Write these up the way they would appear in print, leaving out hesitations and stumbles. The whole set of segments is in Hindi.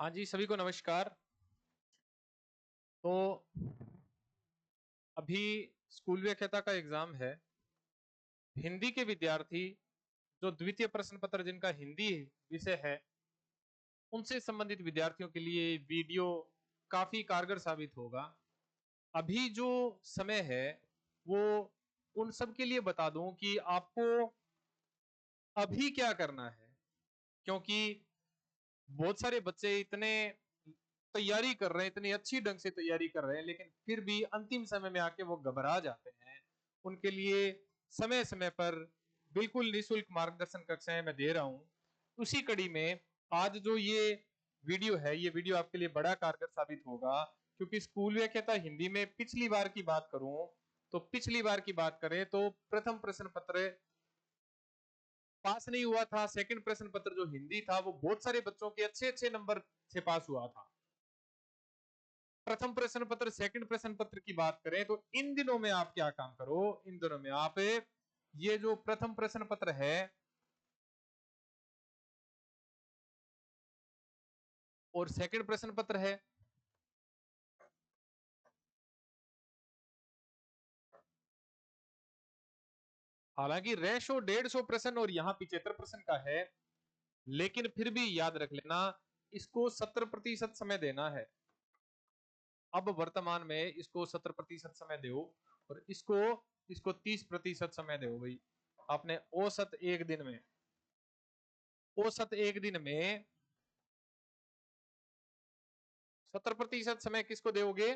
हाँ जी, सभी को नमस्कार। तो अभी स्कूल व्याख्याता का एग्जाम है। हिंदी के विद्यार्थी जो द्वितीय प्रश्न पत्र जिनका हिंदी विषय है, उनसे संबंधित विद्यार्थियों के लिए वीडियो काफी कारगर साबित होगा। अभी जो समय है वो उन सब के लिए बता दूं कि आपको अभी क्या करना है, क्योंकि बहुत सारे बच्चे इतने तैयारी कर रहे हैं, इतनी अच्छी ढंग से तैयारी कर रहे हैं, लेकिन फिर भी अंतिम समय में आके वो घबरा जाते हैं। उनके लिए समय समय पर बिल्कुल निःशुल्क मार्गदर्शन कक्षाएं मैं दे रहा हूं। उसी कड़ी में आज जो ये वीडियो है, ये वीडियो आपके लिए बड़ा कारगर साबित होगा, क्योंकि स्कूल व्याख्याता हिंदी में पिछली बार की बात करूं तो पिछली बार की बात करें तो प्रथम प्रश्न पत्र पास नहीं हुआ था। सेकंड प्रश्न पत्र जो हिंदी था वो बहुत सारे बच्चों के अच्छे अच्छे नंबर से पास हुआ था। प्रथम प्रश्न पत्र सेकंड प्रश्न पत्र की बात करें तो इन दिनों में आप क्या काम करो, इन दिनों में आप ये जो प्रथम प्रश्न पत्र है और सेकंड प्रश्न पत्र है, हालांकि रेशो 150 प्रश्न और यहां 75 प्रश्न का है, लेकिन फिर भी याद रख लेना इसको 70% समय देना है। अब वर्तमान में इसको 70% समय दो और इसको इसको 30% समय दो भाई। आपने औसत एक दिन में 70% समय किसको दोगे?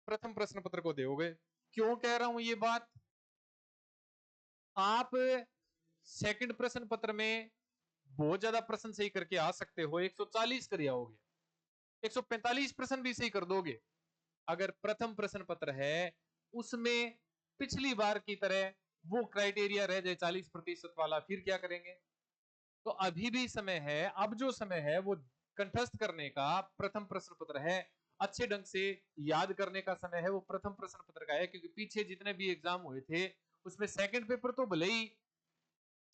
प्रथम प्रश्न पत्र को दोगे। क्यों कह रहा हूं ये बात? आप सेकंड प्रश्न पत्र में बहुत ज्यादा प्रश्न सही करके आ सकते हो, 140 कर आओगे, 145 प्रश्न भी सही कर दोगे। अगर प्रथम प्रश्न पत्र है उसमें पिछली बार की तरह वो क्राइटेरिया रह जाए 40% वाला, फिर क्या करेंगे? तो अभी भी समय है। अब जो समय है वो कंठस्थ करने का प्रथम प्रश्न पत्र है, अच्छे ढंग से याद करने का समय है वो प्रथम प्रश्न पत्र का है। क्योंकि पीछे जितने भी एग्जाम हुए थे उसमें सेकंड पेपर तो भले ही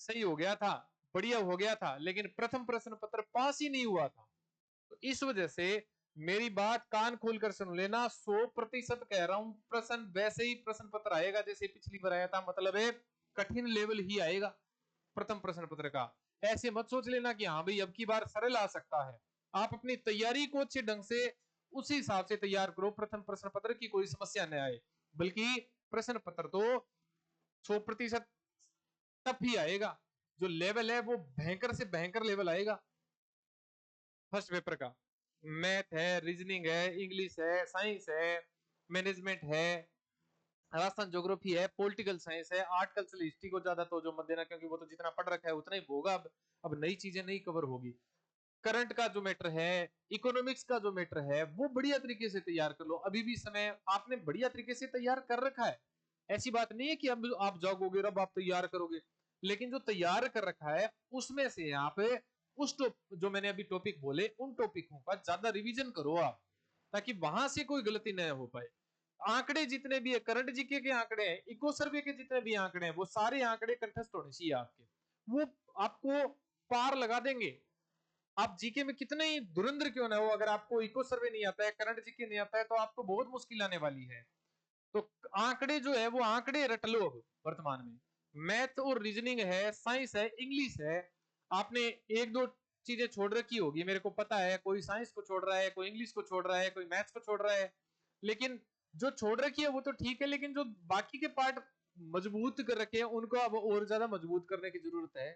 सही हो गया था, बढ़िया हो गया था, लेकिन प्रथम प्रश्न पत्र पास ही नहीं हुआ था। तो इस वजह से मेरी बात कान खोलकर सुन लेना, 100% कह रहा हूं प्रश्न वैसे ही प्रश्न पत्र आएगा जैसे पिछली बार आया था, मतलब है कठिन लेवल ही आएगा प्रथम प्रश्न पत्र का। ऐसे मत सोच लेना कि हाँ भाई अब की बार सरल आ सकता है। आप अपनी तैयारी को अच्छे ढंग से उसी हिसाब से तैयार करो, प्रथम प्रश्न पत्र की कोई समस्या न आए। बल्कि प्रश्न पत्र तो 100% टफ ही आएगा। जो लेवल है वो भयंकर से भयंकर लेवल आएगा फर्स्ट पेपर का। मैथ है, रीजनिंग है, इंग्लिश है, साइंस है, मैनेजमेंट है, राजस्थान ज्योग्राफी है, पॉलिटिकल साइंस है, आर्ट कल्चरल हिस्ट्री को ज्यादा तो जो मत देना, क्योंकि वो तो जितना पढ़ रखा है उतना ही होगा। अब नई चीजें नहीं कवर होगी। करंट का जो मैटर है, इकोनॉमिक्स का जो मैटर है, वो बढ़िया तरीके से तैयार कर लो। अभी भी समय, आपने बढ़िया तरीके से तैयार कर रखा है। ऐसी बात नहीं है कि अब आप जागोगे अब आप तैयार करोगे, लेकिन जो तैयार कर रखा है उसमें से आप उस जो मैंने अभी टॉपिक बोले उन टॉपिकों का ज्यादा रिवीजन करो आप, ताकि वहां से कोई गलती न हो पाए। आंकड़े जितने भी है, करंट जीके के आंकड़े हैं, इको सर्वे के जितने भी आंकड़े हैं, वो सारे आंकड़े कंठस्थ होने चाहिए आपके। वो आपको पार लगा देंगे। आप जीके में कितने ही धुरंधर क्यों ना हो, अगर आपको इको सर्वे नहीं आता है, करंट जीके नहीं आता है, तो आपको बहुत मुश्किल आने वाली है। तो आंकड़े जो है वो आंकड़े रट लो अब वर्तमान में। मैथ और रीजनिंग है, साइंस है, इंग्लिश है। आपने एक दो चीजें छोड़ रखी होगी, मेरे को पता है, कोई साइंस को छोड़ रहा है, कोई इंग्लिश को छोड़ रहा है, कोई मैथ्स को छोड़ रहा है। लेकिन जो छोड़ रखी है वो तो ठीक है, लेकिन जो बाकी के पार्ट मजबूत कर रखे हैं उनको अब और ज्यादा मजबूत करने की जरूरत है।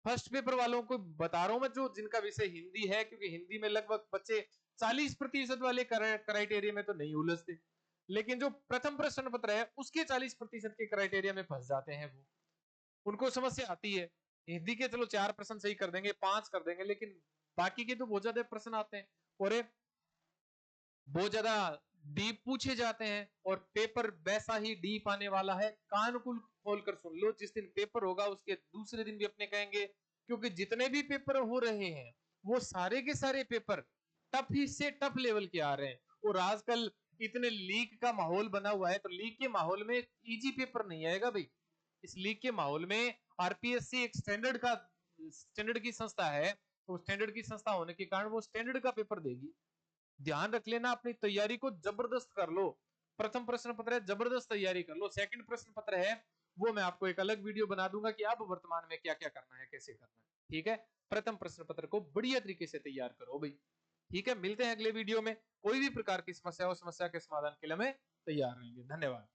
फर्स्ट पेपर वालों को बता रहा हूं मैं, जो जिनका विषय हिंदी है, क्योंकि हिंदी में लगभग बच्चे 40% वाले क्राइटेरिया में तो नहीं उलझते, लेकिन जो प्रथम प्रश्न पत्र है उसके 40% के क्राइटेरिया में फंस जाते हैं वो, उनको समस्या आती है। हिंदी के चलो 4 प्रश्न सही कर देंगे, 5 कर देंगे, लेकिन बाकी के तो बहुत ज्यादा प्रश्न आते हैं और बहुत ज्यादा डीप पूछे जाते हैं, और पेपर वैसा ही डीप आने वाला है। कान कुल खोलकर सुन लो, जिस दिन पेपर होगा उसके दूसरे दिन भी अपने कहेंगे, क्योंकि जितने भी पेपर हो रहे हैं वो सारे के सारे पेपर टफ ही से टफ लेवल के आ रहे हैं। और आजकल इतने लीक का माहौल बना हुआ है, तो लीक के माहौल में इजी पेपर नहीं आएगा भाई। इस लीक के माहौल में आरपीएससी एक स्टैंडर्ड की संस्था है, तो स्टैंडर्ड की संस्था होने के कारण वो स्टैंडर्ड का पेपर देगी। ध्यान रख लेना, अपनी तैयारी को जबरदस्त कर लो। प्रथम प्रश्न पत्र है, जबरदस्त तैयारी कर लो। सेकंड प्रश्न पत्र है, वो मैं आपको एक अलग वीडियो बना दूंगा कि अब वर्तमान में क्या क्या करना है, कैसे करना है। ठीक है, प्रथम प्रश्न पत्र को बढ़िया तरीके से तैयार करो भाई। ठीक है, मिलते हैं अगले वीडियो में। कोई भी प्रकार की समस्या हो, समस्या के समाधान के लिए मैं तैयार रहेंगे। धन्यवाद।